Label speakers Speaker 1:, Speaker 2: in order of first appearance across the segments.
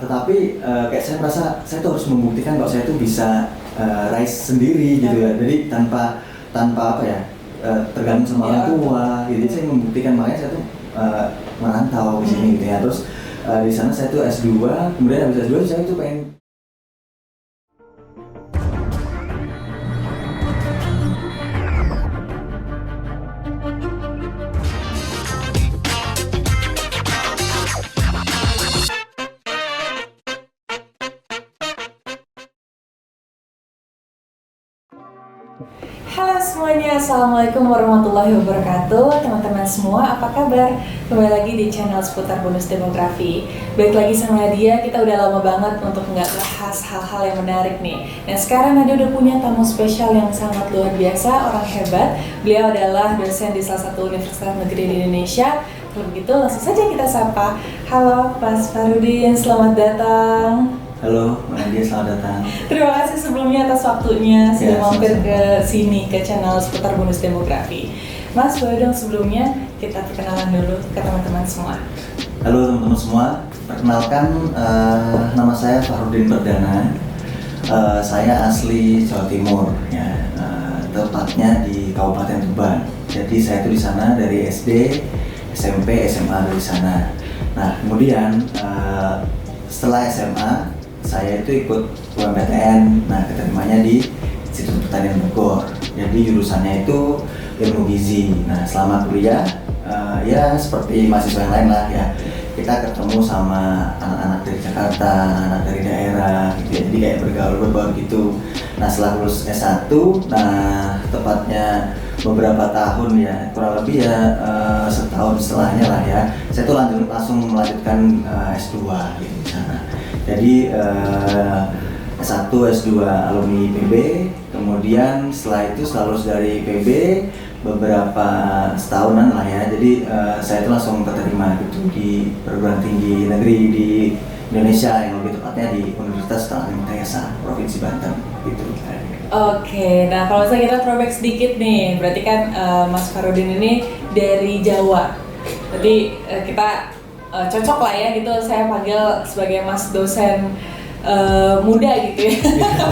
Speaker 1: tetapi kayak saya merasa saya tuh harus membuktikan kalau saya tuh bisa rise sendiri gitu ya. Jadi tanpa apa ya, tergantung sama orang tua. Jadi saya membuktikan, makanya saya tuh merantau ke sini gitu ya. Terus di sana saya tuh S2, kemudian habis S2 saya tuh pengen.
Speaker 2: Halo semuanya, Assalamualaikum warahmatullahi wabarakatuh. Teman-teman semua, apa kabar? Kembali lagi di channel seputar bonus demografi. Baik lagi sama Nadia, kita udah lama banget untuk nggak bahas hal-hal yang menarik nih. Nah sekarang Nadia udah punya tamu spesial yang sangat luar biasa, orang hebat. Beliau adalah dosen di salah satu universitas negeri di Indonesia. Kalau begitu langsung saja kita sapa. Halo Mas Farudin, selamat datang.
Speaker 1: Halo, Mbak Nadia, selamat datang.
Speaker 2: Terima kasih sebelumnya atas waktunya sudah mampir
Speaker 1: sama-sama
Speaker 2: ke sini ke channel seputar bonus demografi. Mas, boleh dong sebelumnya kita perkenalan dulu ke teman-teman semua.
Speaker 1: Halo teman-teman semua, perkenalkan nama saya Farudin Perdana. Saya asli Jawa Timur, ya, tepatnya di Kabupaten Tuban. Jadi saya tuh di sana dari SD, SMP, SMA dari sana. Nah kemudian setelah SMA saya itu ikut UMPTN, nah keterimanya di Institut Pertanian Bogor. Jadi jurusannya itu ilmu gizi. Nah selama kuliah ya seperti mahasiswa yang lain lah ya, kita ketemu sama anak-anak dari Jakarta, anak dari daerah gitu ya. Jadi kayak bergaul gitu. Nah setelah lulus S1, nah tepatnya beberapa tahun ya, kurang lebih ya setahun setelahnya lah ya, saya tuh langsung melanjutkan S2 gitu di sana. Jadi S1, S2 alumni IPB, kemudian setelah itu lulus dari IPB beberapa setahunan lah ya. Jadi saya itu langsung keterima gitu di perguruan tinggi negeri di Indonesia, yang lebih tepatnya di Universitas Tangerang Tayasa, Provinsi Banten gitu.
Speaker 2: Oke, nah kalau misalnya kita throwback sedikit nih, berarti kan Mas Farudin ini dari Jawa. Jadi kita cocok lah ya gitu, saya panggil sebagai Mas dosen muda gitu ya.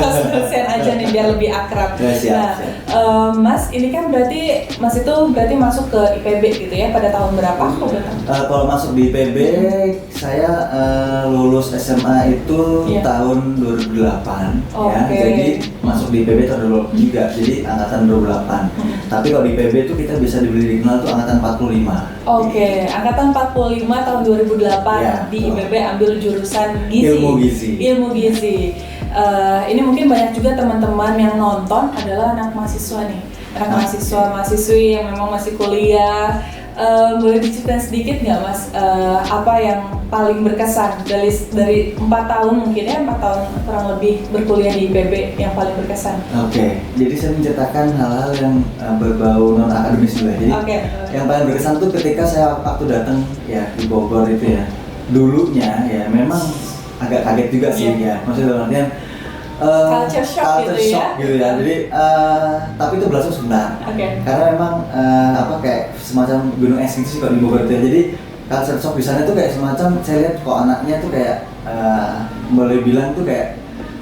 Speaker 2: Mas dosen aja nih biar lebih akrab.
Speaker 1: Ya, siap.
Speaker 2: Mas ini kan berarti Mas itu berarti masuk ke IPB gitu ya, pada tahun berapa?
Speaker 1: Kalau masuk di IPB saya lulus SMA itu tahun 2008 ya. Jadi masuk di IPB tahun 2003, jadi angkatan 2008. Tapi kalau di IPB itu kita bisa dikenal tuh angkatan 45.
Speaker 2: Oke, angkatan 45 tahun 2008 ya, di IPB ambil jurusan gizi. Ilmu gizi. Ini mungkin banyak juga teman-teman yang nonton adalah anak mahasiswa nih, mahasiswi yang memang masih kuliah. Boleh diceritain sedikit nggak Mas, apa yang paling berkesan dari 4 tahun mungkin ya, 4 tahun kurang lebih berkuliah di IPB yang paling berkesan?
Speaker 1: Oke, jadi saya menceritakan hal-hal yang berbau non akademis juga. Jadi yang paling berkesan tuh ketika saya waktu datang ya di Bogor itu ya, dulunya ya memang agak kaget juga sih ya, maksudnya dalam artian
Speaker 2: culture shock
Speaker 1: gitu ya. Jadi tapi itu berlangsung sebentar. Karena memang kayak semacam gunung es gitu sih kalau di Bogor itu ya. Jadi culture shock di sana tuh kayak semacam, saya lihat kok anaknya tuh kayak boleh bilang tuh kayak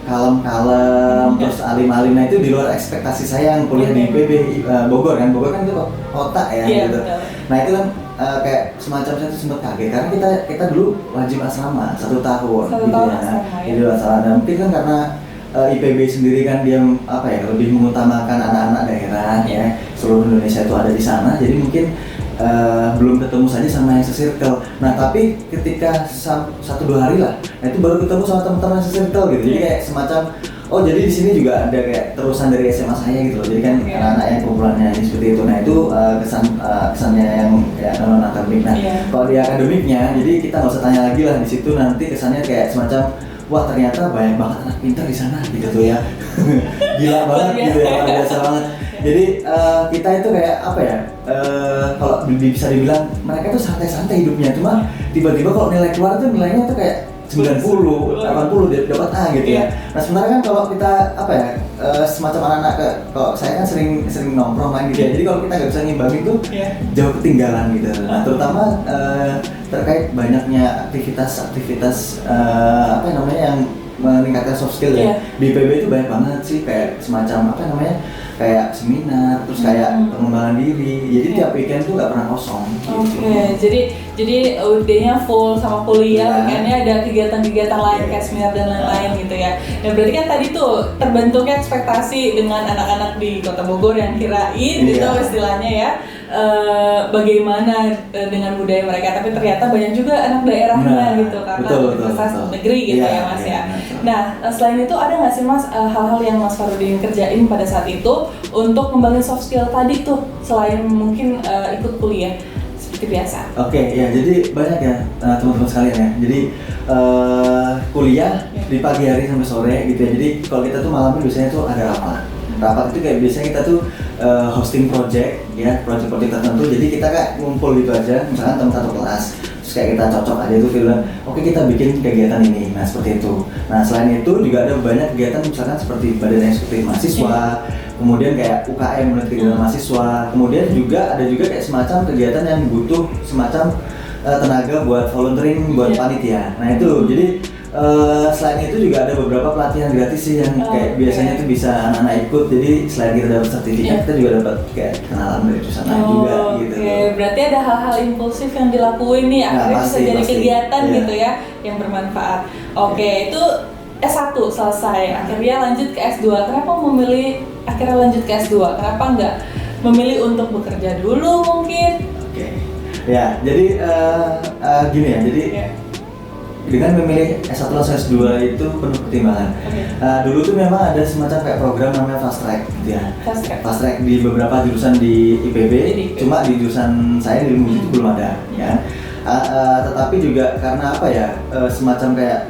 Speaker 1: kalem-kalem, terus alim-alim. Nah itu di luar ekspektasi saya yang kuliah di IPB Bogor kan itu kota ya gitu. Nah itu kan kayak semacam saya tuh sempat kaget karena kita dulu wajib asrama 1 tahun gitu ya. Jadi asrama, dan mungkin kan karena IPB sendiri kan dia lebih mengutamakan anak-anak daerah ya, seluruh Indonesia itu ada di sana. Jadi mungkin belum ketemu saja sama yang se-circle. Nah tapi ketika 1-2 hari lah, nah itu baru ketemu sama teman-teman yang se-circle gitu. Jadi kayak semacam jadi di sini juga ada kayak terusan dari SMA saya gitu loh. Jadi kan anak-anak yang kumpulannya seperti itu. Nah itu kesannya yang ya non akademik. Nah kalau di akademiknya, jadi kita nggak usah tanya lagi lah, di situ nanti kesannya kayak semacam wah ternyata banyak banget anak pintar di sana gitu tuh ya. Gila banget gitu ya, luar biasa banget. Jadi kita itu kayak kalau bisa dibilang mereka tuh santai-santai hidupnya, cuma tiba-tiba kalau nilai keluar tuh nilainya tuh kayak 90, 80 dia dapat A gitu ya. Nah sebenarnya kan kalau kita apa ya semacam anak-anak kalau saya kan sering nongkrong kan gitu ya. Jadi kalau kita nggak bisa ngimbangin tuh jauh ketinggalan gitu. Nah terutama terkait banyaknya aktivitas apa namanya yang meningkatkan soft skill ya. Di IPB itu banyak banget sih kayak semacam apa namanya kayak seminar, terus kayak pengembangan diri. Jadi tiap weekend tuh nggak pernah kosong.
Speaker 2: Oke, jadi UD-nya full sama kuliah, weekendnya ada kegiatan-kegiatan lain kayak seminar dan lain-lain gitu ya. Dan berarti kan tadi tuh terbentuknya ekspektasi dengan anak-anak di Kota Bogor yang kirain gitu istilahnya ya. Bagaimana dengan budaya mereka, tapi ternyata banyak juga anak daerahnya gitu karena universitas negeri gitu ya Mas ya. Nah selain itu ada nggak sih Mas hal-hal yang Mas Farudin kerjain pada saat itu untuk ngembangin soft skill tadi tuh selain mungkin ikut kuliah seperti biasa?
Speaker 1: Oke, ya jadi banyak ya teman-teman sekalian ya. Jadi kuliah di pagi hari sampai sore gitu ya. Jadi kalau kita tuh malamnya biasanya tuh ada rapat itu kayak biasanya kita tuh hosting project ya, project tertentu. Jadi kita kayak ngumpul gitu aja, misalkan teman satu kelas, terus kayak kita cocok aja tuh bilang, oke kita bikin kegiatan ini, nah seperti itu. Nah selain itu juga ada banyak kegiatan misalkan seperti badan eksekutif mahasiswa, kemudian kayak UKM menurut kegiatan mahasiswa, kemudian juga ada juga kayak semacam kegiatan yang butuh semacam tenaga buat volunteering buat panitia. Nah itu jadi selain itu juga ada beberapa pelatihan gratis sih yang kayak biasanya tuh bisa anak-anak ikut. Jadi selain kita dapat sertifikat, kita juga dapat kayak kenalan dari jurusan lain juga gitu.
Speaker 2: Oke, berarti ada hal-hal impulsif yang dilakuin nih akhirnya bisa jadi kegiatan gitu ya yang bermanfaat. Oke, itu S1 selesai, akhirnya lanjut ke S2. Kenapa memilih akhirnya lanjut ke S2? Kenapa nggak memilih untuk bekerja dulu mungkin?
Speaker 1: Oke, ya jadi gini ya, jadi dengan memilih S1 atau S2 itu penuh pertimbangan. Dulu tuh memang ada semacam kayak program namanya fast track gitu ya. Fast track di beberapa jurusan di IPB, cuma di jurusan saya di ilmu itu belum ada ya. Tetapi juga karena apa ya, semacam kayak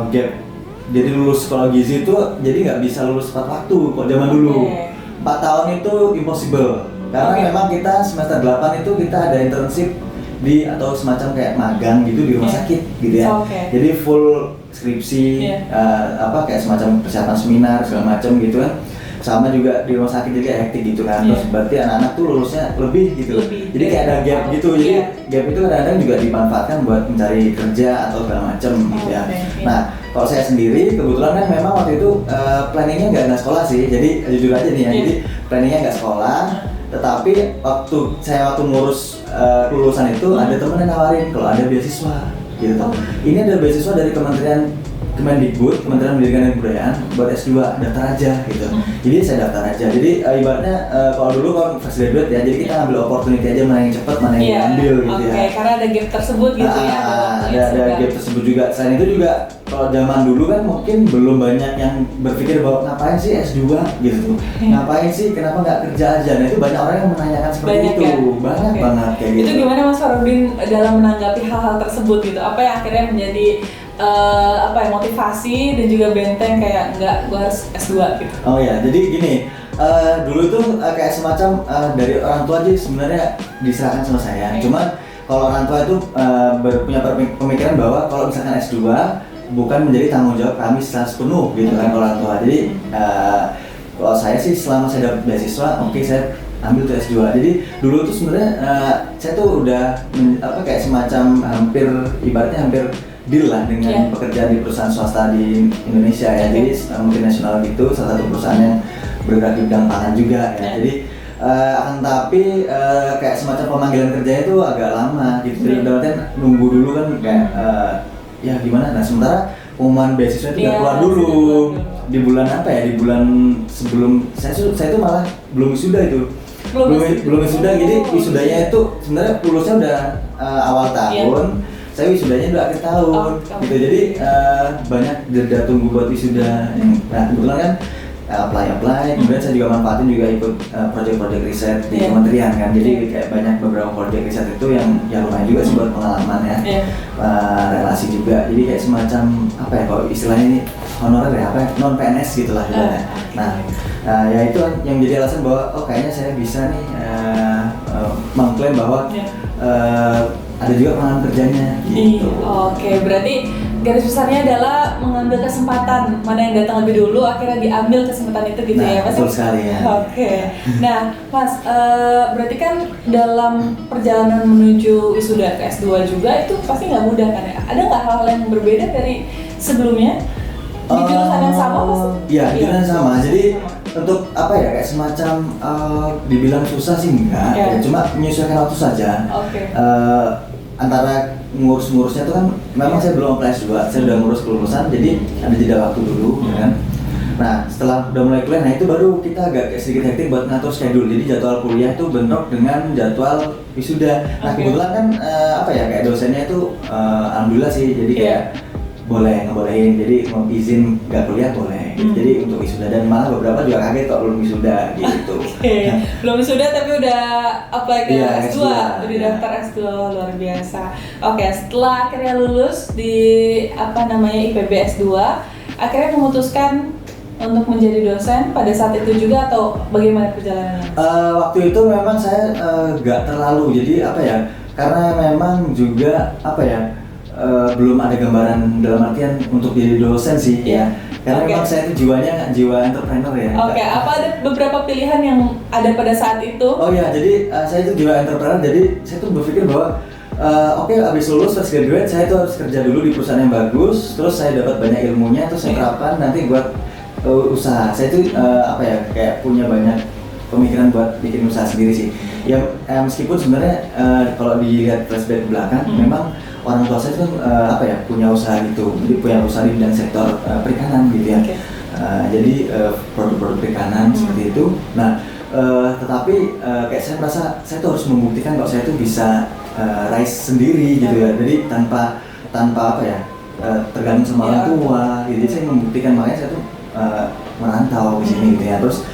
Speaker 1: gap. Jadi lulus sekolah gizi itu jadi nggak bisa lulus tepat waktu kalau zaman dulu. 4 tahun itu impossible. Karena memang kita semester 8 itu kita ada internship di atau semacam kayak magang gitu di rumah sakit gitu ya. Jadi full skripsi apa kayak semacam persiapan seminar segala macam gitu kan. Sama juga di rumah sakit jadi hektik gitu kan. Terus berarti anak-anak tuh lulusnya lebih gitu. Jadi kayak ada gap gitu. Jadi gap itu kadang-kadang juga dimanfaatkan buat mencari kerja atau segala macam gitu ya. Nah, kalau saya sendiri kebetulan kan memang waktu itu planningnya nggak sekolah sih. Jadi jujur aja nih ya. Jadi planningnya nggak sekolah. Tetapi waktu ngurus lulusan itu ada temen yang nawarin kalau ada beasiswa gitu. Ini ada beasiswa dari Kemendikbud, Kementerian Pendidikan dan Kebudayaan buat S2, daftar aja gitu. Jadi saya daftar aja. Jadi ibaratnya kalau dulu kan fresh graduate ya, jadi kita ambil opportunity aja mana yang cepat, mana yang diambil gitu ya.
Speaker 2: Karena ada gap tersebut gitu ya.
Speaker 1: Ada gap tersebut juga. Selain itu juga kalau zaman dulu kan mungkin belum banyak yang berpikir bahwa ngapain sih S2 gitu. Ngapain sih, kenapa nggak kerja aja. Nah itu banyak orang yang menanyakan seperti itu. Banyak banget kayak gitu.
Speaker 2: Itu gimana Mas Farudin dalam menanggapi hal-hal tersebut gitu? Apa yang akhirnya menjadi motivasi dan juga benteng kayak enggak, gue harus S2 gitu?
Speaker 1: Oh ya, jadi gini, dulu tuh kayak semacam dari orang tua aja sebenarnya diserahkan sama saya. Cuman kalau orang tua itu punya pemikiran bahwa kalau misalkan S2 bukan menjadi tanggung jawab kami secara sepenuh gitu kan orang tua. Jadi kalau saya sih selama saya dapat beasiswa, oke saya ambil tuh S2. Jadi dulu tuh sebenarnya saya tuh udah kayak semacam ibaratnya hampir deal lah dengan pekerjaan di perusahaan swasta di Indonesia ya. Jadi multinasional gitu, salah satu perusahaan yang bergerak di bidang pangan juga ya. Jadi akan tapi kayak semacam pemanggilan kerjanya itu agak lama gitu. Jadi berarti nunggu dulu kan kayak ya gimana. Nah sementara pengumuman beasiswa itu udah keluar dulu di bulan apa ya? Di bulan sebelum saya itu malah belum wisuda itu. Belum wisuda. Jadi wisudanya itu sebenarnya lulusnya udah awal tahun. Saya wisudanya udah akhir tahun gitu. Jadi banyak jeda tunggu buat wisuda. Nah kebetulan kan apply kemudian saya juga manfaatin juga ikut project riset di kementerian kan. Jadi kayak banyak beberapa project riset itu yang lumayan juga sih buat pengalaman ya. Relasi juga. Jadi kayak semacam apa ya kalau istilahnya ini honorer ya, non PNS gitulah ya. Nah ya itu yang jadi alasan bahwa kayaknya saya bisa nih mengklaim bahwa ada juga pengalaman kerjanya gitu.
Speaker 2: Oke, berarti garis besarnya adalah mengambil kesempatan, mana yang datang lebih dulu akhirnya diambil kesempatan itu gitu
Speaker 1: Nah,
Speaker 2: ya Mas?
Speaker 1: betul sekali ya.
Speaker 2: Oke. Nah Mas, berarti kan dalam perjalanan menuju wisuda ke S2 juga itu pasti nggak mudah kan ya? Ada nggak hal-hal yang berbeda dari sebelumnya? Di jurusan yang sama pasti?
Speaker 1: Iya, di jurusan yang sama. Jadi
Speaker 2: Sama.
Speaker 1: untuk apa ya, kayak semacam dibilang susah sih enggak,
Speaker 2: Ya.
Speaker 1: ya, cuma menyesuaikan waktu saja.
Speaker 2: Oke.
Speaker 1: Antara ngurus-ngurusnya itu kan memang saya belum apply S2, saya udah ngurus kelulusan, jadi ada jeda waktu dulu, ya kan. Nah, setelah udah mulai kuliah, nah itu baru kita agak kayak sedikit hektik buat ngatur schedule. Jadi jadwal kuliah itu bentrok dengan jadwal wisuda. Nah,
Speaker 2: Oke.
Speaker 1: kebetulan kan apa ya, kayak dosennya itu alhamdulillah sih, jadi kayak boleh ngebolehin, jadi mau izin nggak kuliah boleh. Jadi untuk wisuda, dan malah beberapa juga kaget kok belum wisuda gitu.
Speaker 2: Oke, belum wisuda tapi udah apply ke
Speaker 1: Iya,
Speaker 2: S2,
Speaker 1: S2,
Speaker 2: udah
Speaker 1: ya.
Speaker 2: daftar S2, luar biasa. Oke, setelah akhirnya lulus di IPB S2, akhirnya memutuskan untuk menjadi dosen pada saat itu juga atau bagaimana perjalanannya?
Speaker 1: Waktu itu memang saya nggak terlalu, jadi apa ya, karena memang juga apa ya, belum ada gambaran dalam artian untuk jadi dosen sih ya. Karena
Speaker 2: Oke.
Speaker 1: memang saya itu jiwanya jiwa entrepreneur ya.
Speaker 2: Oke, apa ada beberapa pilihan yang ada pada saat itu?
Speaker 1: Oh ya, jadi saya itu jiwa entrepreneur, jadi saya tuh berpikir bahwa oke, abis lulus fresh graduate saya tuh harus kerja dulu di perusahaan yang bagus, terus saya dapat banyak ilmunya, terus saya terapkan nanti buat usaha. Saya tuh apa ya, kayak punya banyak pemikiran buat bikin usaha sendiri sih. Ya meskipun sebenarnya kalau dilihat flashback ke belakang, memang orang tua saya tuh apa ya, punya usaha gitu, jadi punya usaha di bidang sektor perikanan gitu ya.
Speaker 2: Oke.
Speaker 1: Jadi produk-produk perikanan seperti itu. Nah, tetapi kayak saya merasa saya tuh harus membuktikan kalau saya tuh bisa rise sendiri gitu ya. Jadi tanpa apa ya, tergantung sama orang tua. Jadi saya membuktikan, makanya saya tuh merantau di sini gitu ya. Terus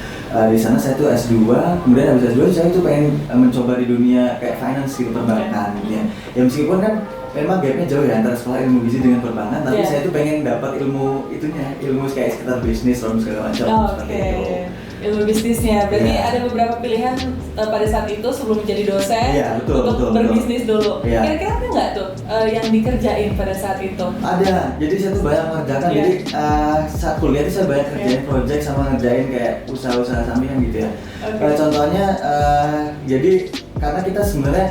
Speaker 1: di sana saya tuh S2, kemudian habis S2 saya tuh pengen mencoba di dunia kayak finance gitu, perbankan gitu ya. Ya meskipun kan memang gapnya jauh ya antara sekolah ilmu gizi dengan perbankan, tapi saya tuh pengen dapat ilmu itunya, ilmu kayak sekitar bisnis dan segala macam seperti itu.
Speaker 2: Ilmu bisnisnya, berarti
Speaker 1: Iya.
Speaker 2: ada beberapa pilihan pada saat itu sebelum menjadi dosen
Speaker 1: Iya, betul,
Speaker 2: untuk
Speaker 1: betul,
Speaker 2: berbisnis dulu.
Speaker 1: Iya.
Speaker 2: Kira-kira ada nggak tuh yang dikerjain pada saat itu?
Speaker 1: Ada, jadi saya tuh banyak mengerjakan.
Speaker 2: Iya.
Speaker 1: Jadi saat kuliah tuh saya banyak kerjain project sama ngerjain kayak usaha-usaha sampingan gitu ya.
Speaker 2: Oke.
Speaker 1: Contohnya, jadi karena kita sebenarnya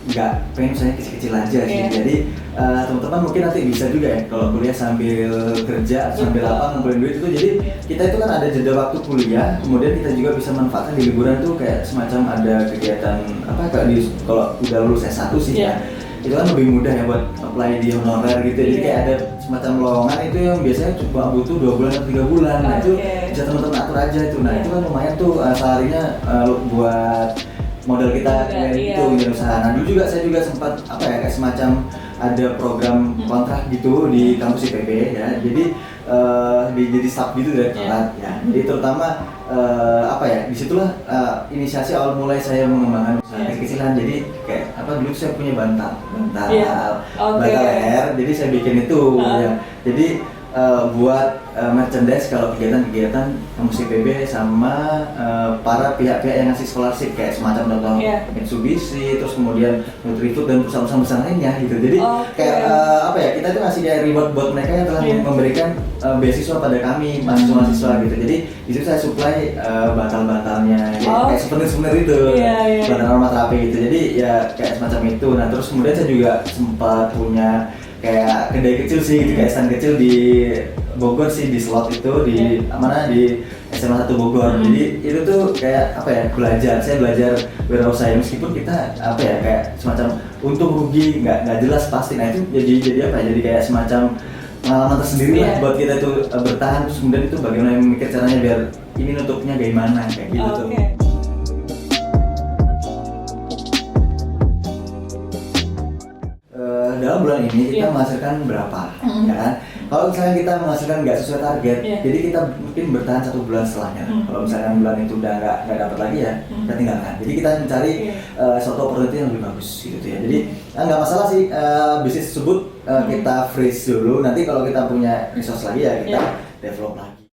Speaker 1: nggak pengen usahanya kecil-kecil aja sih.
Speaker 2: Iya.
Speaker 1: Jadi teman-teman mungkin nanti bisa juga ya kalau kuliah sambil kerja, sambil
Speaker 2: Betul.
Speaker 1: apa, ngumpulin duit itu. Jadi kita itu kan ada jeda waktu kuliah, kemudian kita juga bisa manfaatkan di liburan tuh kayak semacam ada kegiatan apa, kalau udah lulus S1 sih
Speaker 2: Iya.
Speaker 1: ya. Itu kan lebih mudah ya buat apply di honorer gitu. Jadi
Speaker 2: Iya.
Speaker 1: kayak ada semacam lowongan itu yang biasanya cuma butuh 2 bulan atau 3 bulan. Nah itu
Speaker 2: Oke.
Speaker 1: bisa teman-teman atur aja itu. Nah
Speaker 2: Iya.
Speaker 1: itu kan lumayan tuh salarinya buat modal kita
Speaker 2: Iya,
Speaker 1: itu
Speaker 2: iya.
Speaker 1: bikin usaha. Nah dulu juga saya juga sempat apa ya, kayak semacam ada program kontrak gitu di kampus IPB ya. Jadi jadi staff gitu dari telat ya. Jadi terutama apa ya, disitulah inisiasi awal mulai saya mengembangkan usaha kecil-kecilan. Jadi kayak apa, dulu saya punya bantal
Speaker 2: Iya. Oke.
Speaker 1: bantal leher, jadi saya bikin itu ya. Jadi buat merchandise kalau kegiatan-kegiatan kampus IPB sama para pihak-pihak yang ngasih scholarship kayak semacam contoh
Speaker 2: Iya.
Speaker 1: Mitsubishi, terus kemudian Nutrifood dan perusahaan-perusahaan besar lainnya gitu. Jadi
Speaker 2: Oke.
Speaker 1: kayak apa ya, kita tuh ngasih kayak reward buat mereka yang telah memberikan beasiswa pada kami mahasiswa-mahasiswa gitu. Jadi di situ saya supply bantal-bantalnya, kayak souvenir-souvenir itu,
Speaker 2: Iya, iya.
Speaker 1: bantal aromaterapi gitu. Jadi ya kayak semacam itu. Nah terus kemudian saya juga sempat punya kayak kedai kecil sih gitu, kayak stand kecil di Bogor sih, di slot itu di mana, di SMA 1 Bogor. Jadi itu tuh kayak apa ya, saya belajar wirausaha meskipun kita apa ya, kayak semacam untung rugi nggak jelas pasti. Nah itu jadi apa ya, jadi kayak semacam pengalaman tersendiri lah buat kita tuh bertahan. Terus kemudian itu bagaimana memikir caranya biar ini nutupnya gimana kayak gitu tuh.
Speaker 2: Oke.
Speaker 1: Dalam bulan ini kita menghasilkan berapa, ya kan? Kalau misalnya kita menghasilkan nggak sesuai target, jadi kita mungkin bertahan 1 bulan setelahnya. Kalau misalnya bulan itu udah nggak dapat lagi ya, kita tinggalkan. Jadi kita mencari suatu opportunity yang lebih bagus gitu ya. Jadi nggak masalah sih bisnis tersebut kita freeze dulu. Nanti kalau kita punya resource lagi ya kita develop lagi.